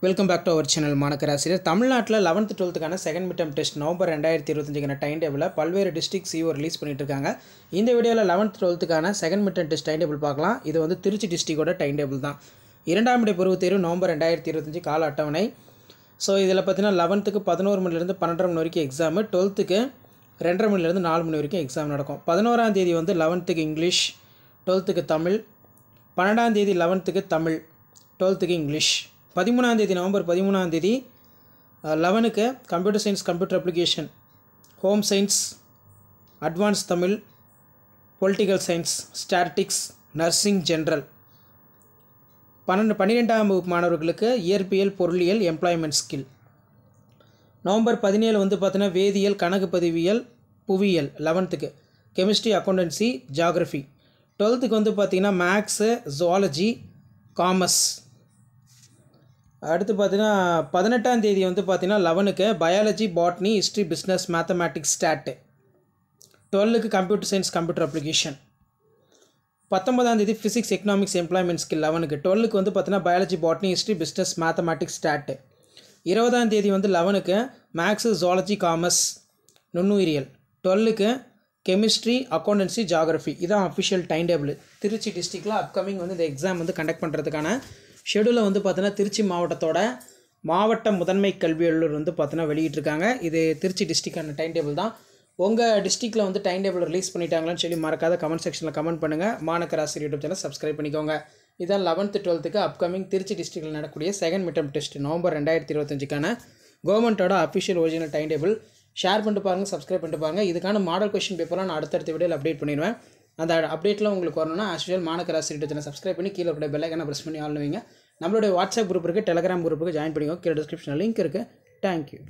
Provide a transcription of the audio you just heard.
Welcome back to our channel மாணக்கராசிரியர். தமிழ்நாட்டில் 11th 12th second mid term test November 2025 time டேபிளில் பல்வேறு district CO release பண்ணிட்டு இருக்காங்க. இந்த வீடியோவில் 11th 12th second mid term test time table பார்க்கலாம். இது வந்து திருச்சி டிஸ்ட்ரிக்டோட டைம் டேபிள் தான். இரண்டாம் இட பொறுப்பு தேர்வு நவம்பர் 2025 கால அட்டவணை. ஸோ இதில் பார்த்தீங்கன்னா 11th 11 மணிலேருந்து 12:30 மணி வரைக்கும் எக்ஸாமு, 12th 2:30 மணிலேருந்து 4 மணி வரைக்கும் எக்ஸாம் நடக்கும். 11ஆம் தேதி வந்து 11th இங்கிலீஷ், 12th தமிழ், 12ஆம் தேதி 11th தமிழ், 12th இங்கிலீஷ். 13ஆம் தேதி நவம்பர் 13ஆம் தேதி 11th computer science, computer application, home science, advance Tamil, political science, statics, nursing, general. 12ஆம் வகுப்பு மாணவர்களுக்கு இயற்பியல், பொருளியல், எம்ப்ளாய்மெண்ட் ஸ்கில். நவம்பர் 17 வந்து பார்த்தீங்கன்னா வேதியியல், கணக்கு பதிவியல், புவியியல். 11th chemistry, accountancy, geography. 12th வந்து பார்த்திங்கன்னா மேக்ஸு, ஜுவாலஜி, காமர்ஸ். அடுத்து பார்த்தீங்கன்னா 18ஆம் தேதி வந்து பார்த்தீங்கன்னா 11th biology, botany, history, business, mathematics, stat. 12th computer science, computer application. 19ஆம் தேதி physics, economics, employment skill. 11th 12th வந்து பார்த்தீங்கன்னா biology, botany, history, business, mathematics, stat. 20ஆம் தேதி வந்து 11th மேக்ஸு, ஜுவாலஜி, காமர்ஸ், நுண்ணுயிரியல். 12th chemistry, accountancy, geography. இதான் official time table. Trichy டிஸ்ட்ரிக்டில் அப்கமிங் வந்து இந்த எக்ஸாம் வந்து கண்டக்ட் பண்ணுறதுக்கான ஷெடியூலில் வந்து பார்த்தீங்கன்னா திருச்சி மாவட்டத்தோட மாவட்ட முதன்மை கல்வி அலுவலர் வந்து பார்த்தீங்கன்னா வெளியிட்டிருக்காங்க. இது திருச்சி டிஸ்ட்ரிக்டான டைம் டேபிள் தான். உங்கள் டிஸ்ட்ரிக்டில் வந்து டைம் டேபிள் ரிலீஸ் பண்ணிட்டாங்களான்னு சொல்லி மறக்காத கமெண்ட் செக்ஷனில் கமெண்ட் பண்ணுங்கள். மாணக்கராசிரியர் யூடியூப் சேனல் சப்ஸ்கிரைப் பண்ணிக்கோங்க. இதான் 11th 12th அப்கமிங் திருச்சி டிஸ்ட்ரிக்டில் நடக்கக்கூடிய second mid term test November 2025 கவர்மெண்ட்டோட official original time table. Share பண்ணிட்டு பாருங்கள், சப்ஸ்கிரைப் பண்ணிட்டு பாருங்கள். இதுக்கான மாடல் கொஸ்டின் பேப்பர்லாம் நான் அடுத்தடுத்த வீடியோவில் அப்டேட் பண்ணிடுவேன். அந்த அப்டேட்டில் உங்களுக்கு வரணும்னா ஆஸ்யூஷுவல் மாணக்கராசிரியர் யூடியூப் சேனல் சப்ஸ்கிரைப் பண்ணி கீழே இருக்கிற பெல் ஐக்கானை ப்ரெஸ் பண்ணி ஆள் வைங்க. நம்மளுடைய வாட்ஸ்அப் குரூப் இருக்குது, டெலகிராம் குரூப்புக்கு ஜாயின் பண்ணிக்கோங்க. கீழே டிஸ்கிரிப்ஷனில் லிங்க் இருக்குது. தேங்க்யூ.